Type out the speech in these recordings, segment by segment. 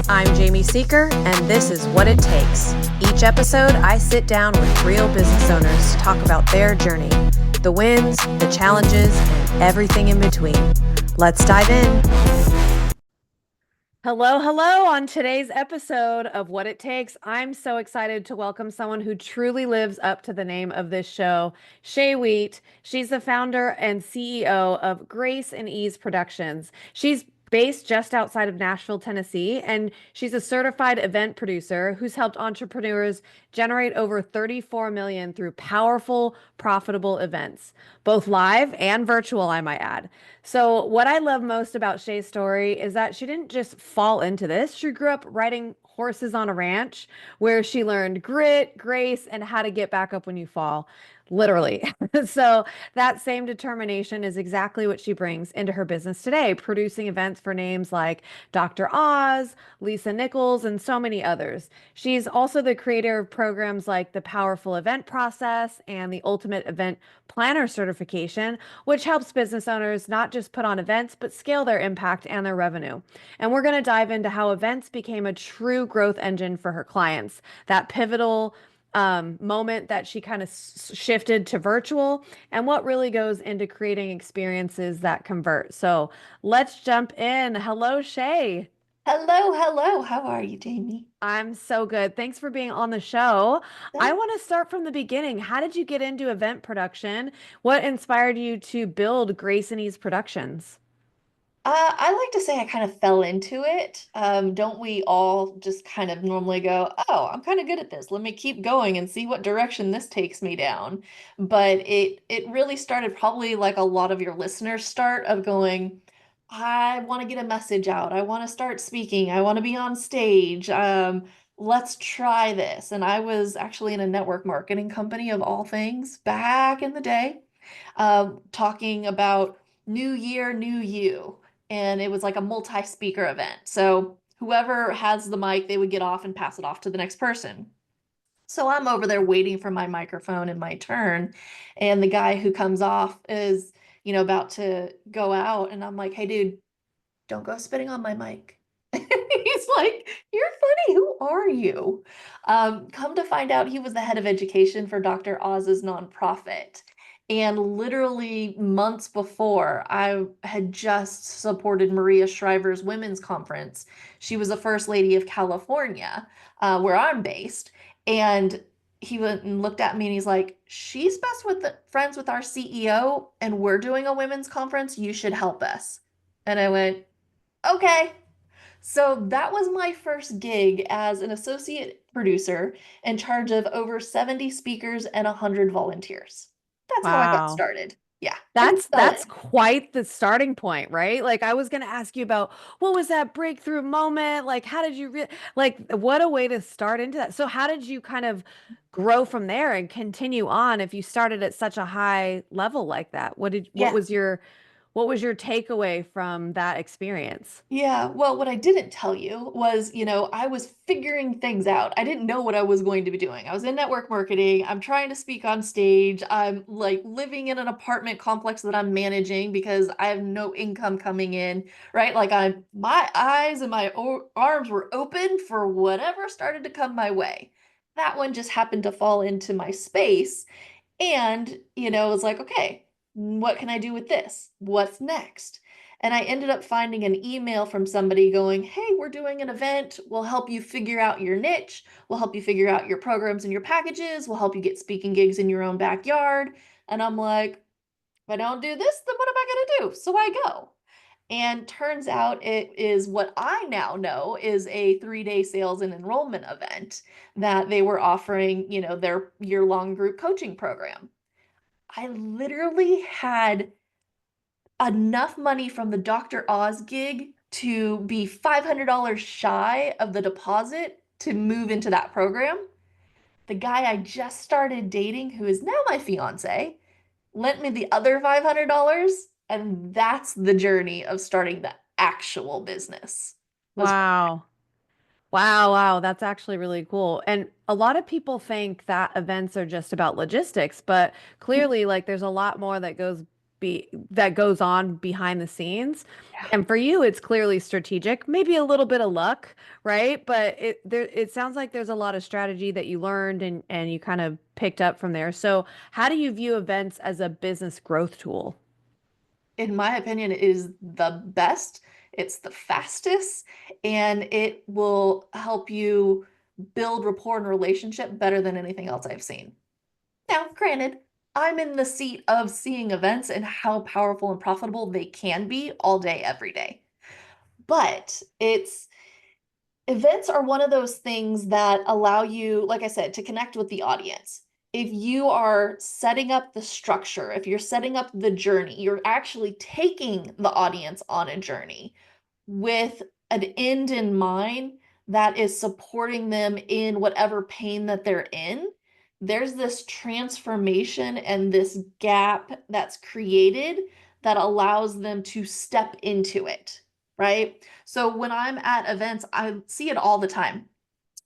I'm Jamie Seeker, and this is What It Takes. Each episode, I sit down with real business owners to talk about their journey, the wins, the challenges, and everything in between. Let's dive in. Hello, hello. On today's episode of What It Takes, I'm so excited to welcome someone who truly lives up to the name of this show, Shay Wheat. She's the founder and CEO of Grace and Ease Productions. She's based just outside of Nashville, Tennessee, and she's a certified event producer who's helped entrepreneurs generate over 34 million through powerful, profitable events, both live and virtual, I might add. So, what I love most about Shay's story is that she didn't just fall into this. She grew up riding horses on a ranch where she learned grit, grace, and how to get back up when you fall. Literally. So, that same determination is exactly what she brings into her business today, producing events for names like Dr. Oz, Lisa Nichols, and so many others. She's also the creator of programs like the Powerful Event Process and the Ultimate Event Planner Certification, which helps business owners not just put on events, but scale their impact and their revenue. And we're going to dive into how events became a true growth engine for her clients, that pivotal moment that she kind of shifted to virtual, and what really goes into creating experiences that convert. So let's jump in. Hello, Shay. Hello, hello. How are you, Jamie? I'm so good. Thanks for being on the show. I Thank- want to start from the beginning. How did you get into event production? What inspired you to build Grace and Ease Productions? I like to say I kind of fell into it. Don't we all just kind of normally go, oh, I'm kind of good at this. Let me keep going and see what direction this takes me down. But it really started probably like a lot of your listeners start of going, I want to get a message out. I want to start speaking. I want to be on stage. Let's try this. And I was actually in a network marketing company of all things back in the day, talking about New Year, New You. And it was like a multi-speaker event. So whoever has the mic, they would get off and pass it off to the next person. So I'm over there waiting for my microphone and my turn. And the guy who comes off is, about to go out. And I'm like, hey, dude, don't go spitting on my mic. He's like, you're funny. Who are you? Come to find out, he was the head of education for Dr. Oz's nonprofit. And literally months before, I had just supported Maria Shriver's women's conference. She was the first lady of California, where I'm based. And he went and looked at me and he's like, she's best with friends with our CEO, and we're doing a women's conference. You should help us. And I went, okay. So that was my first gig as an associate producer in charge of over 70 speakers and 100 volunteers. That's how I got Wow. started. Yeah, I just fell That's in. quite the starting point, right? Like I was going to ask you about what was that breakthrough moment? Like how did you like what a way to start into that. So how did you kind of grow from there and continue on if you started at such a high level like that? Yeah. What was your takeaway from that experience? Yeah, well, what I didn't tell you was, I was figuring things out. I didn't know what I was going to be doing. I was in network marketing. I'm trying to speak on stage. I'm like living in an apartment complex that I'm managing because I have no income coming in, right? Like my eyes and my arms were open for whatever started to come my way. That one just happened to fall into my space. And, it was like, okay, what can I do with this? What's next? And I ended up finding an email from somebody going, hey, we're doing an event. We'll help you figure out your niche. We'll help you figure out your programs and your packages. We'll help you get speaking gigs in your own backyard. And I'm like, if I don't do this, then what am I going to do? So I go. And turns out it is what I now know is a 3-day sales and enrollment event that they were offering, their year-long group coaching program. I literally had enough money from the Dr. Oz gig to be $500 shy of the deposit to move into that program. The guy I just started dating, who is now my fiance, lent me the other $500, and that's the journey of starting the actual business. Was Wow. Wow, that's actually really cool. And a lot of people think that events are just about logistics, but clearly, like, there's a lot more that goes that goes on behind the scenes. Yeah. And for you, it's clearly strategic, maybe a little bit of luck, right? But it sounds like there's a lot of strategy that you learned and you kind of picked up from there. So how do you view events as a business growth tool? In my opinion, it is the best. It's the fastest, and it will help you build rapport and relationship better than anything else I've seen. Now, granted, I'm in the seat of seeing events and how powerful and profitable they can be all day, every day. But it's events are one of those things that allow you, like I said, to connect with the audience. If you are setting up the structure, if you're setting up the journey, you're actually taking the audience on a journey with an end in mind that is supporting them in whatever pain that they're in. There's this transformation and this gap that's created that allows them to step into it, right? So when I'm at events, I see it all the time.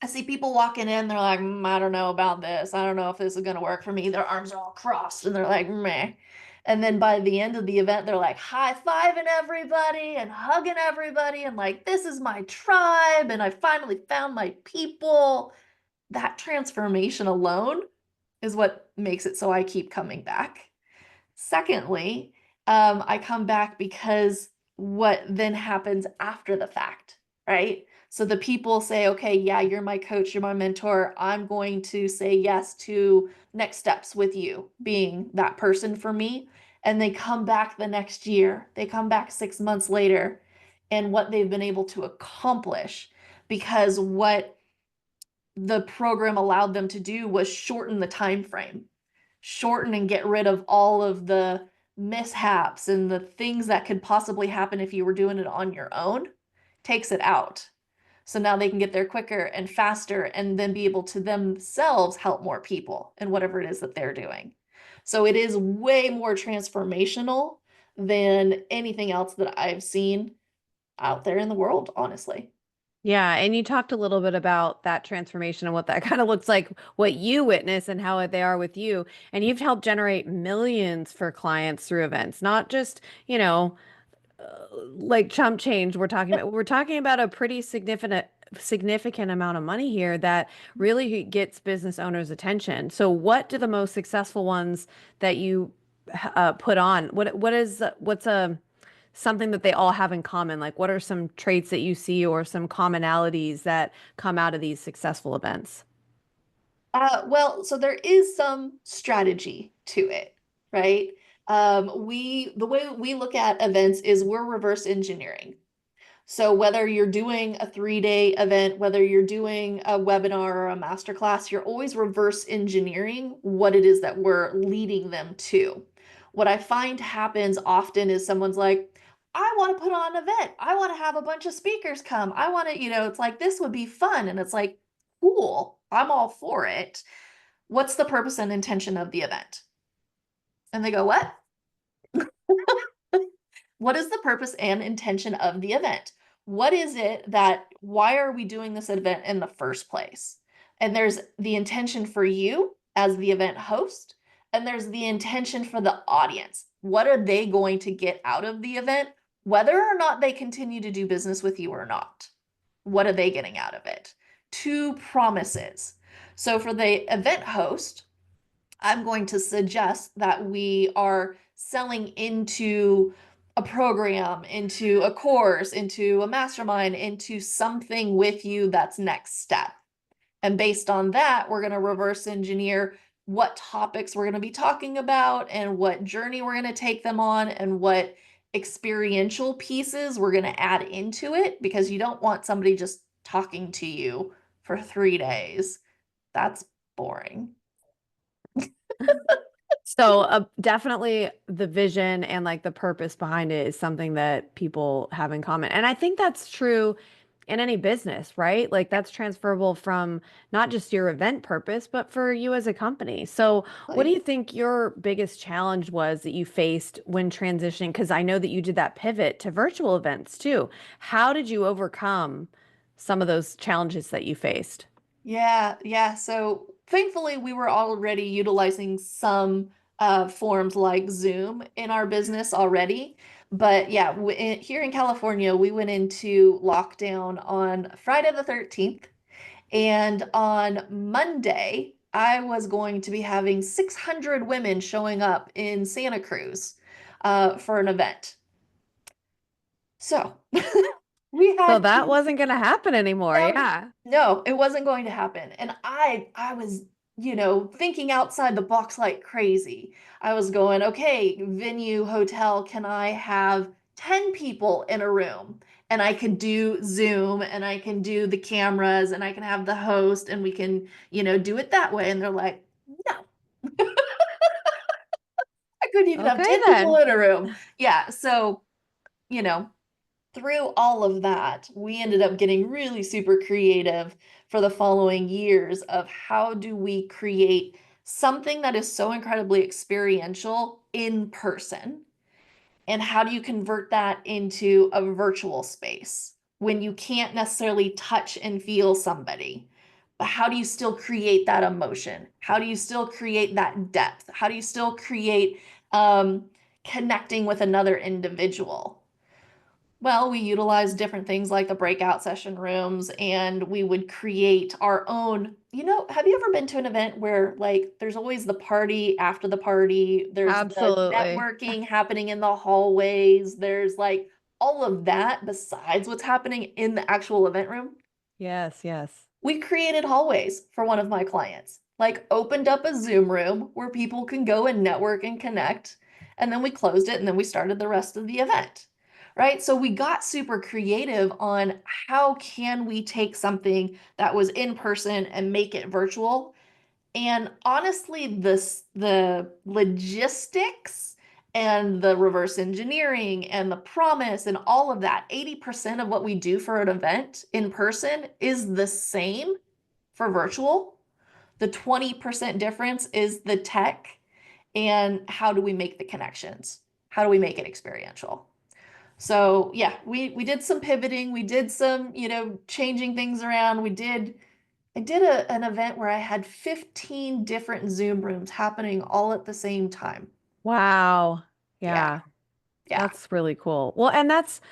I see people walking in, they're like, I don't know about this. I don't know if this is going to work for me. Their arms are all crossed and they're like, meh. And then by the end of the event, they're like high fiving everybody and hugging everybody and like, this is my tribe. And I finally found my people. That transformation alone is what makes it so I keep coming back. Secondly, I come back because what then happens after the fact, right? So the people say, okay, yeah, you're my coach, you're my mentor. I'm going to say yes to next steps with you being that person for me. And they come back the next year, they come back 6 months later, and what they've been able to accomplish because what the program allowed them to do was shorten the time frame, shorten and get rid of all of the mishaps and the things that could possibly happen if you were doing it on your own, takes it out. So now they can get there quicker and faster and then be able to themselves help more people in whatever it is that they're doing. So it is way more transformational than anything else that I've seen out there in the world, honestly. Yeah, and you talked a little bit about that transformation and what that kind of looks like, what you witness and how they are with you. And you've helped generate millions for clients through events, not just, like chump change we're talking about a pretty significant amount of money here that really gets business owners attention. So what do the most successful ones that you put on, what's a something that they all have in common? Like what are some traits that you see or some commonalities that come out of these successful events? Well, so there is some strategy to it, right? The way we look at events is we're reverse engineering. So whether you're doing a 3-day event, whether you're doing a webinar or a masterclass, you're always reverse engineering what it is that we're leading them to. What I find happens often is someone's like, I want to put on an event. I want to have a bunch of speakers come. I want to, it's like, this would be fun. And it's like, cool, I'm all for it. What's the purpose and intention of the event? And they go, what? What is the purpose and intention of the event? What is it that, why are we doing this event in the first place? And there's the intention for you as the event host, and there's the intention for the audience. What are they going to get out of the event, whether or not they continue to do business with you or not? What are they getting out of it? Two promises. So for the event host, I'm going to suggest that we are selling into a program, into a course, into a mastermind, into something with you that's next step. And based on that, we're going to reverse engineer what topics we're going to be talking about and what journey we're going to take them on and what experiential pieces we're going to add into it because you don't want somebody just talking to you for 3 days. That's boring. So, definitely the vision and like the purpose behind it is something that people have in common. And I think that's true in any business, right? Like that's transferable from not just your event purpose, but for you as a company. So, what do you think your biggest challenge was that you faced when transitioning? Because I know that you did that pivot to virtual events too. How did you overcome some of those challenges that you faced? Yeah, yeah. So thankfully, we were already utilizing some forms like Zoom in our business already. But yeah, here in California, we went into lockdown on Friday the 13th. And on Monday, I was going to be having 600 women showing up in Santa Cruz for an event. So we So had that to. wasn't going to happen anymore. No, Yeah. no, it wasn't going to happen. And I was, thinking outside the box like crazy. I was going, okay, venue, hotel, can I have 10 people in a room? And I could do Zoom and I can do the cameras and I can have the host and we can, do it that way. And they're like, no, I couldn't even have Okay 10 people then. in a room. Yeah. So, you know, through all of that, we ended up getting really super creative for the following years of how do we create something that is so incredibly experiential in person, and how do you convert that into a virtual space when you can't necessarily touch and feel somebody? But how do you still create that emotion? How do you still create that depth? How do you still create um, connecting with another individual? Well, we utilized different things like the breakout session rooms, and we would create our own. Have you ever been to an event where like there's always the party after the party, there's the Absolutely. networking happening in the hallways, there's like all of that besides what's happening in the actual event room? Yes, yes. We created hallways for one of my clients, like opened up a Zoom room where people can go and network and connect. And then we closed it and then we started the rest of the event. Right? So we got super creative on how can we take something that was in person and make it virtual. And honestly, the logistics and the reverse engineering and the promise and all of that, 80% of what we do for an event in person is the same for virtual. The 20% difference is the tech and how do we make the connections? How do we make it experiential? So yeah, we did some pivoting, we did some, changing things around. I did an event where I had 15 different Zoom rooms happening all at the same time. Wow. Yeah, Yeah. yeah. That's really cool. Well, and that's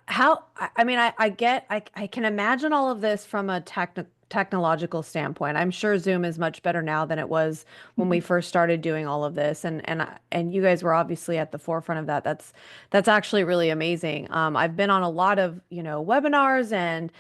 how I mean I can imagine all of this from a technological standpoint. I'm sure Zoom is much better now than it was when we first started doing all of this, and you guys were obviously at the forefront of that. That's actually really amazing. I've been on a lot of, webinars and,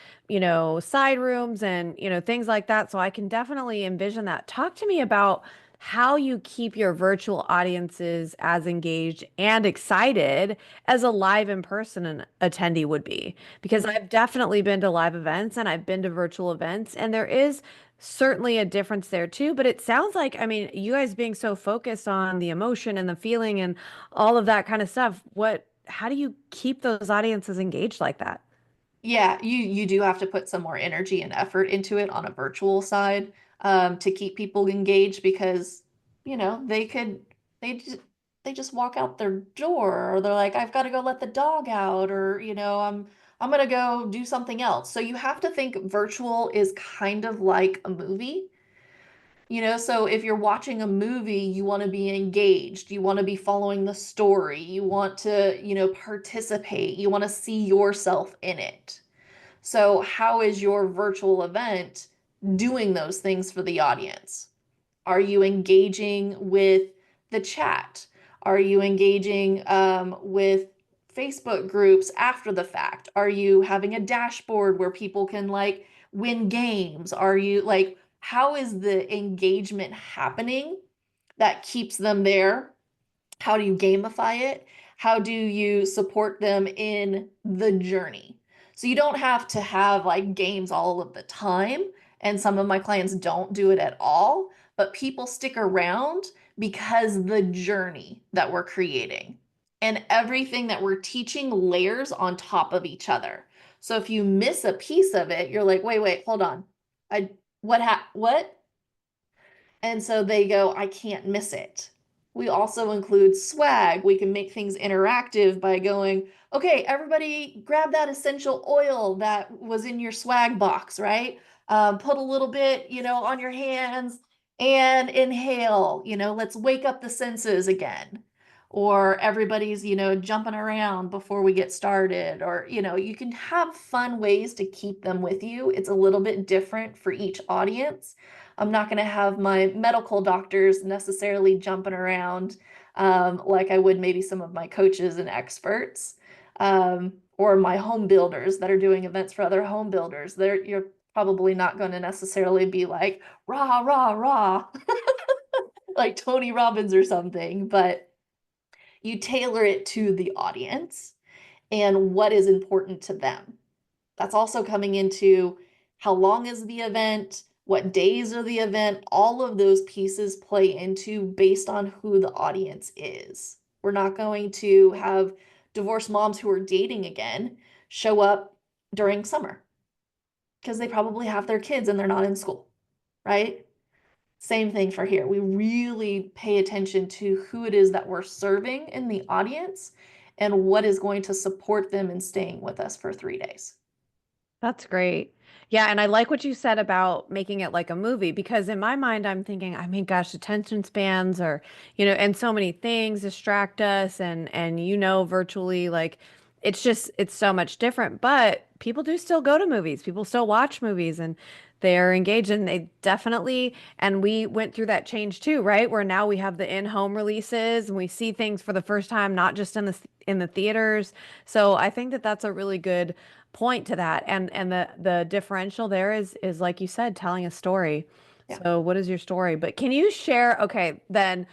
side rooms and, things like that, so I can definitely envision that. Talk to me about how you keep your virtual audiences as engaged and excited as a live in-person attendee would be. Because I've definitely been to live events and I've been to virtual events, and there is certainly a difference there too. But it sounds like, I mean, you guys being so focused on the emotion and the feeling and all of that kind of stuff, how do you keep those audiences engaged like that? Yeah, you do have to put some more energy and effort into it on a virtual side, to keep people engaged because, they could they just they just walk out their door or they're like, I've got to go let the dog out or, I'm gonna go do something else. So you have to think virtual is kind of like a movie. So if you're watching a movie, you want to be engaged, you want to be following the story, you want to, participate, you want to see yourself in it. So, how is your virtual event doing those things for the audience? Are you engaging with the chat? Are you engaging with Facebook groups after the fact? Are you having a dashboard where people can like win games? Are you like, how is the engagement happening that keeps them there? How do you gamify it? How do you support them in the journey? So you don't have to have like games all of the time. And some of my clients don't do it at all, but people stick around because the journey that we're creating and everything that we're teaching layers on top of each other. So if you miss a piece of it, you're like, wait, hold on. I what? And so they go, I can't miss it. We also include swag. We can make things interactive by going, okay, everybody grab that essential oil that was in your swag box, right? Put a little bit, on your hands and inhale, let's wake up the senses again. Or everybody's, jumping around before we get started. Or, you can have fun ways to keep them with you. It's a little bit different for each audience. I'm not going to have my medical doctors necessarily jumping around like I would maybe some of my coaches and experts. Or my home builders that are doing events for other home builders. You're probably not going to necessarily be like, rah, rah, rah, like Tony Robbins or something, but you tailor it to the audience and what is important to them. That's also coming into how long is the event, what days are the event, all of those pieces play into based on who the audience is. We're not going to have divorced moms who are dating again show up during summer because they probably have their kids and they're not in school, right? Same thing for here. We really pay attention to who it is that we're serving in the audience and what is going to support them in staying with us for 3 days. That's great. Yeah, and I like what you said about making it like a movie because in my mind I'm thinking, I mean, gosh, attention spans are, and so many things distract us and virtually like it's so much different, but people do still go to movies. People still watch movies and they're engaged and they definitely and we went through that change too, right? Where now we have the in-home releases and we see things for the first time not just in the theaters. So I think that that's a really good point to that. And the differential there is like you said, telling a story. Yeah. So what is your story? But can you share, okay, then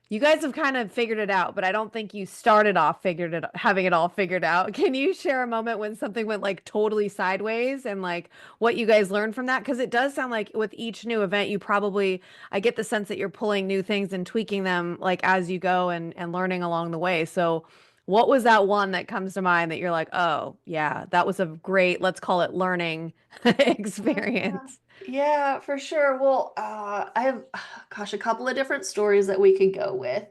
you guys have kind of figured it out, but I don't think you started off figured it having it all figured out. Can you share a moment when something went like totally sideways and like what you guys learned from that? Because it does sound like with each new event, you probably I get the sense that you're pulling new things and tweaking them like as you go and learning along the way. So what was that one that comes to mind that you're like, oh yeah, that was a great, let's call it learning Yeah, experience. yeah, for sure. Well, I have, gosh, a couple of different stories that we could go with.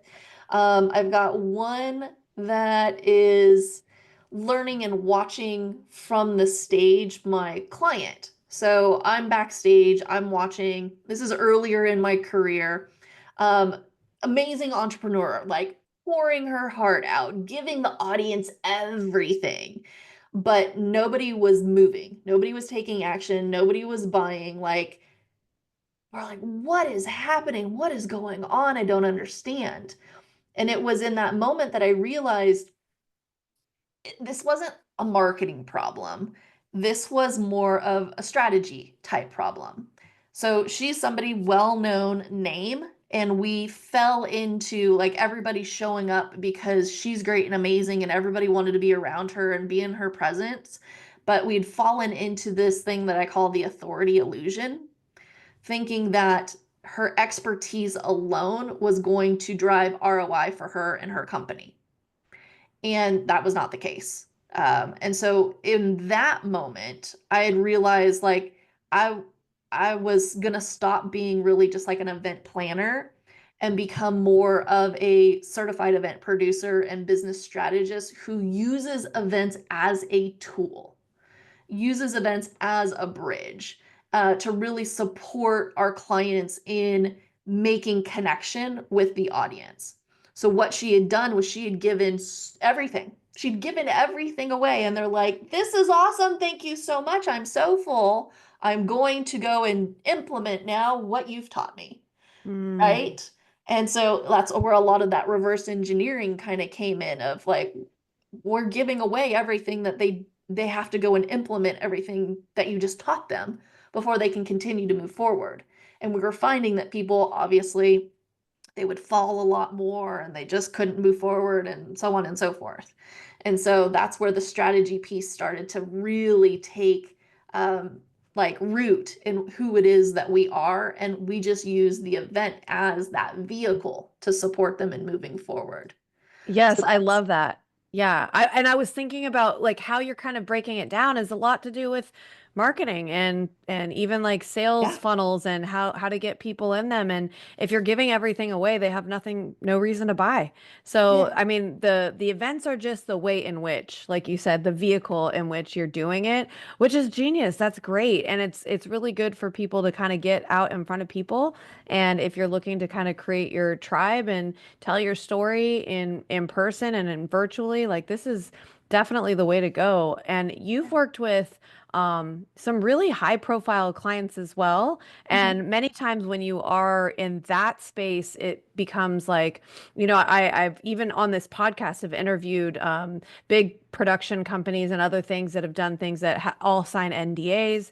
I've got one that is learning and watching from the stage my client. So I'm backstage, I'm watching, this is earlier in my career. Um, Amazing entrepreneur, like pouring her heart out, giving the audience everything, but nobody was moving. Nobody was taking action. Nobody was buying. Like, we're like, what is happening? What is going on? I don't understand. And it was in that moment that I realized this wasn't a marketing problem. This was more of a strategy type problem. So she's somebody well-known name, and we fell into like everybody showing up because she's great and amazing, and everybody wanted to be around her and be in her presence. But we'd fallen into this thing that I call the authority illusion, thinking that her expertise alone was going to drive ROI for her and her company. And that was not the case. And so in that moment, I had realized like I I was gonna stop being really just like an event planner and become more of a certified event producer and business strategist who uses events as a tool, uses events as a bridge to really support our clients in making connection with the audience. So, what she had done was she had given everything. She'd given everything away, and they're like, this is awesome. Thank you so much. I'm so full. I'm going to go and implement now what you've taught me. Mm. Right. And so that's where a lot of that reverse engineering kind of came in of like, we're giving away everything that they have to go and implement everything that you just taught them before they can continue to move forward. And we were finding that people obviously they would fall a lot more and they just couldn't move forward and so on and so forth. And so that's where the strategy piece started to really take like root in who it is that we are. And we just use the event as that vehicle to support them in moving forward. So Yes, I that's, love that. Yeah. I was thinking about like how you're kind of breaking it down is a lot to do with marketing and even like sales Yeah. funnels and how to get people in them. And if you're giving everything away, they have nothing, no reason to buy. So, Yeah. I mean, the events are just the way in which, like you said, the vehicle in which you're doing it, which is genius. That's great. And it's really good for people to kind of get out in front of people. And if you're looking to kind of create your tribe and tell your story in person and in virtually, like this is definitely the way to go. And you've worked with some really high profile clients as well. Mhm. And many times when you are in that space, it becomes like, I've even on this podcast have interviewed big production companies and other things that have done things that all sign NDAs.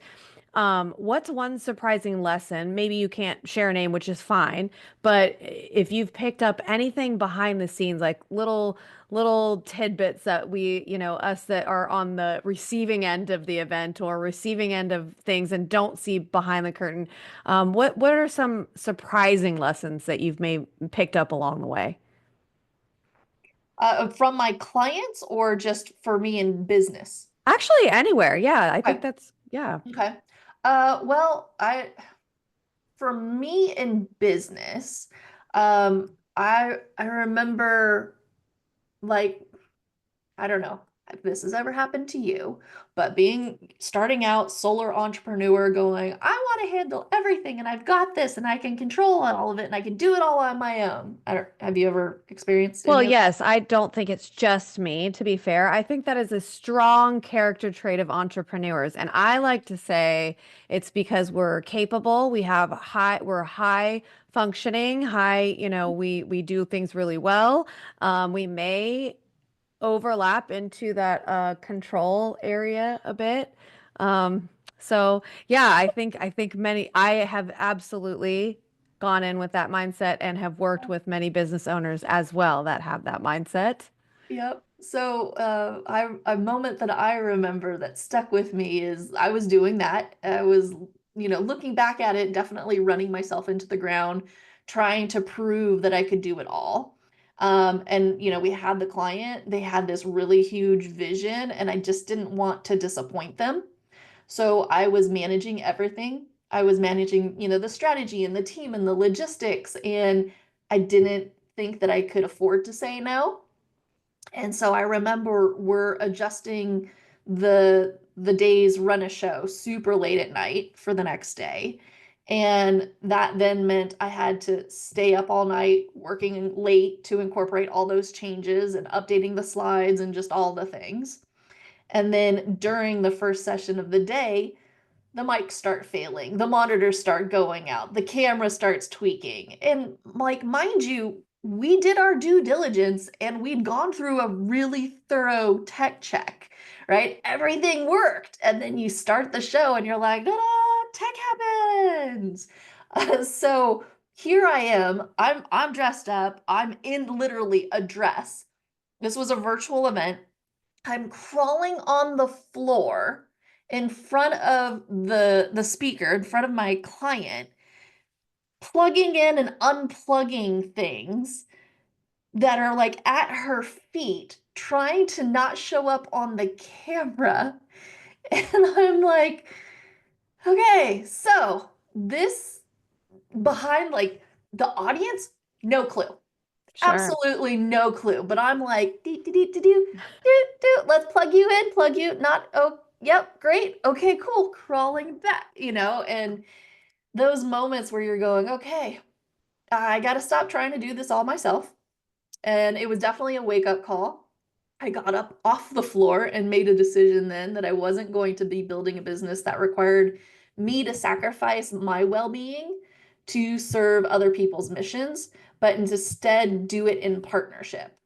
What's one surprising lesson? Maybe you can't share a name, which is fine, but if you've picked up anything behind the scenes, like little tidbits that us that are on the receiving end of the event or receiving end of things and don't see behind the curtain, what are some surprising lessons that you've made picked up along the way? From my clients or just for me in business? Actually, anywhere. Yeah, I think Okay. that's yeah. Okay. Well, for me in business, I remember like I don't know if this has ever happened to you, but starting out solar entrepreneur going, I want to handle everything and I've got this and I can control all of it and I can do it all on my own. Have you ever experienced Well, any of yes, I don't think it's just me, to be fair. I think that is a strong character trait of entrepreneurs. And I like to say it's because we're capable, we're high functioning, we do things really well. We may overlap into that control area a bit. So yeah, I think many I have absolutely gone in with that mindset and have worked that? with many business owners as well that have that mindset. Yep. So, a moment that I remember that stuck with me is I was doing that. I was, looking back at it, definitely running myself into the ground, trying to prove that I could do it all. And, we had the client, they had this really huge vision, and I just didn't want to disappoint them. So I was managing everything. I was managing, the strategy and the team and the logistics, and I didn't think that I could afford to say no. And so I remember we're adjusting the days run a show super late at night for the next day. And that then meant I had to stay up all night working late to incorporate all those changes and updating the slides and just all the things. And then during the first session of the day, the mics start failing, the monitors start going out, the camera starts tweaking. And like, mind you, we did our due diligence and we'd gone through a really thorough tech check, right? Everything worked. And then you start the show and you're like, ta-da, tech happens. So here I am. I'm dressed up. I'm in literally a dress. This was a virtual event. I'm crawling on the floor in front of the speaker, in front of my client, plugging in and unplugging things that are like at her feet, trying to not show up on the camera. And I'm like, okay, so this behind like the audience, no clue. Sure. Absolutely no clue. But I'm like, let's plug you in, plug you, not, oh, yep, great. Okay, cool. Crawling back, and those moments where you're going, okay, I got to stop trying to do this all myself. And it was definitely a wake up call. I got up off the floor and made a decision then that I wasn't going to be building a business that required me to sacrifice my well being to serve other people's missions, but instead do it in partnership.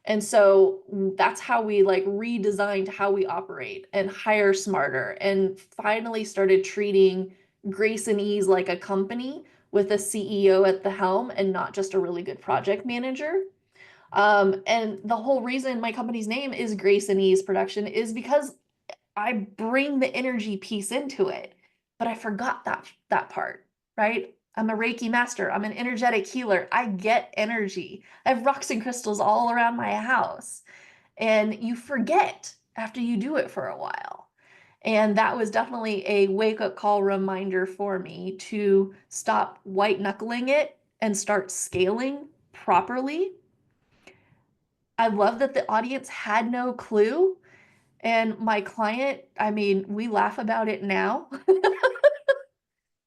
And so that's how we like redesigned how we operate and hire smarter and finally started treating Grace and Ease like a company with a CEO at the helm and not just a really good project manager. And the whole reason my company's name is Grace and Ease Production is because I bring the energy piece into it, but I forgot that part, right? I'm a Reiki master. I'm an energetic healer. I get energy. I have rocks and crystals all around my house. And you forget after you do it for a while. And that was definitely a wake-up call reminder for me to stop white knuckling it and start scaling properly. I love that the audience had no clue. And my client, I mean, we laugh about it now,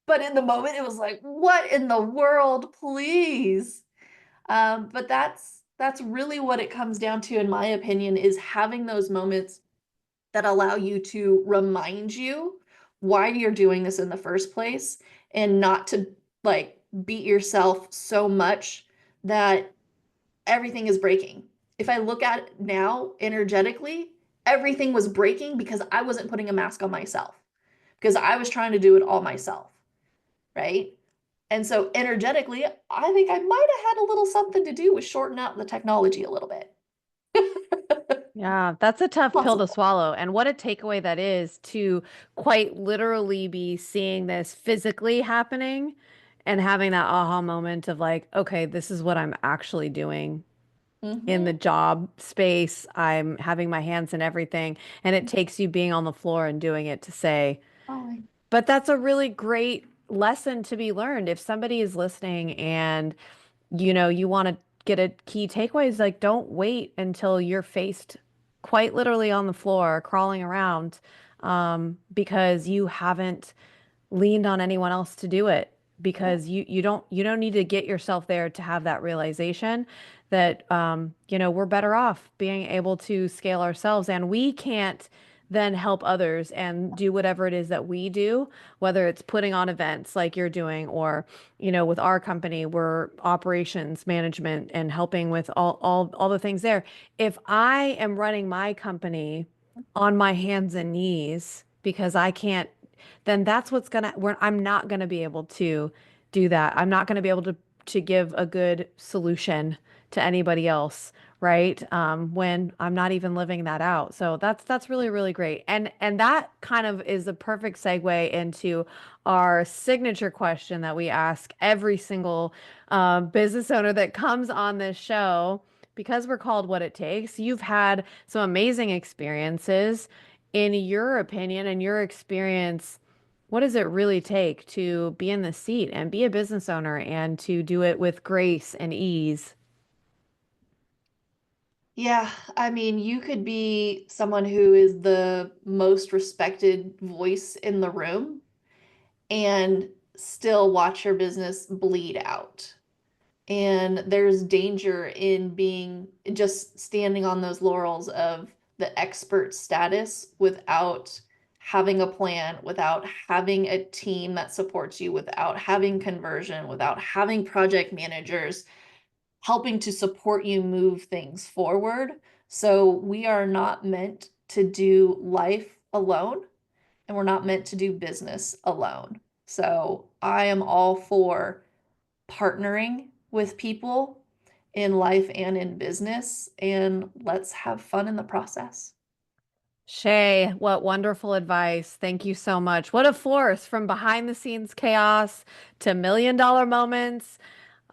but in the moment it was like, what in the world, please? But that's really what it comes down to, in my opinion, is having those moments that allow you to remind you why you're doing this in the first place and not to like beat yourself so much that everything is breaking. If I look at it now energetically, everything was breaking because I wasn't putting a mask on myself, because I was trying to do it all myself, right? And so energetically, I think I might have had a little something to do with shorting out the technology a little bit. Yeah, that's a tough pill to Possible. swallow. And what a takeaway that is to quite literally be seeing this physically happening and having that aha moment of like, okay, this is what I'm actually doing in the Mm-hmm. job space. I'm having my hands in everything. And it takes you being on the floor and doing it to say, Oh, but that's a really great lesson to be learned. If somebody is listening and you want to get a key takeaway is like, don't wait until you're faced quite literally on the floor, crawling around, because you haven't leaned on anyone else to do it yeah. because you don't need to get yourself there to have that realization that we're better off being able to scale ourselves and we can't then help others and do whatever it is that we do, whether it's putting on events like you're doing or with our company we're operations management and helping with all the things there. If I am running my company on my hands and knees because I can't, then that's what's gonna where I'm not gonna be able to do that. I'm not gonna be able to give a good solution to anybody else, right? When I'm not even living that out. So that's really, really great. And that kind of is a perfect segue into our signature question that we ask every single business owner that comes on this show. Because we're called What It Takes, you've had some amazing experiences. In your opinion and your experience, what does it really take to be in the seat and be a business owner and to do it with grace and ease? Yeah, I mean, you could be someone who is the most respected voice in the room and still watch your business bleed out. And there's danger in being just standing on those laurels of the expert status without having a plan, without having a team that supports you, without having conversion, without having project managers helping to support you move things forward. So we are not meant to do life alone, and we're not meant to do business alone. So I am all for partnering with people in life and in business, and let's have fun in the process. Shay, what wonderful advice. Thank you so much. What a force from behind the scenes chaos to $1 million moments.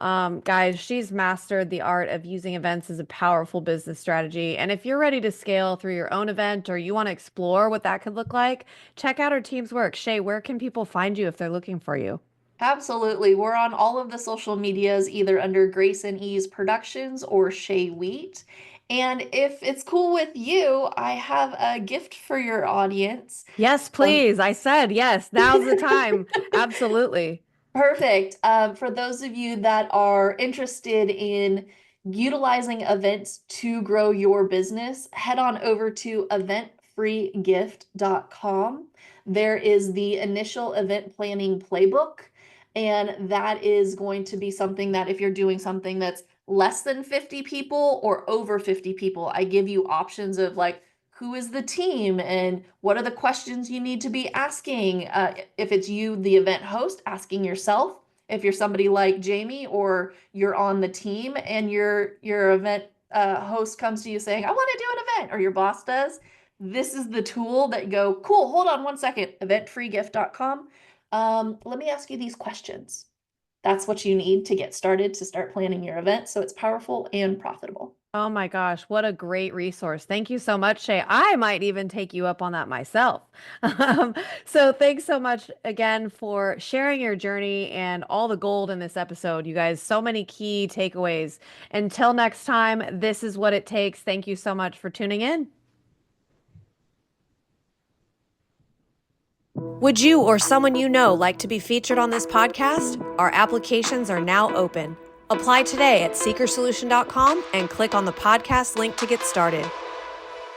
Guys, she's mastered the art of using events as a powerful business strategy. And if you're ready to scale through your own event or you want to explore what that could look like, check out her team's work. Shay, where can people find you if they're looking for you? Absolutely. We're on all of the social medias, either under Grace and Ease Productions or Shay Wheat. And if it's cool with you, I have a gift for your audience. Yes, Um, please. I said yes. Now's the time. Absolutely. Perfect. For those of you that are interested in utilizing events to grow your business, head on over to eventfreegift.com. There is the initial event planning playbook, and that is going to be something that if you're doing something that's less than 50 people or over 50 people, I give you options of like, who is the team and what are the questions you need to be asking? If it's you, the event host, asking yourself. If you're somebody like Jamie or you're on the team and your event host comes to you saying, I want to do an event, or your boss does, this is the tool that you go, cool, hold on one second, eventfreegift.com. Let me ask you these questions. That's what you need to get started to start planning your event so it's powerful and profitable. Oh my gosh, what a great resource. Thank you so much, Shay. I might even take you up on that myself. Um, so thanks so much again for sharing your journey and all the gold in this episode. You guys, so many key takeaways. Until next time, this is what it takes. Thank you so much for tuning in. Would you or someone you know like to be featured on this podcast? Our applications are now open. Apply today at seekersolution.com and click on the podcast link to get started.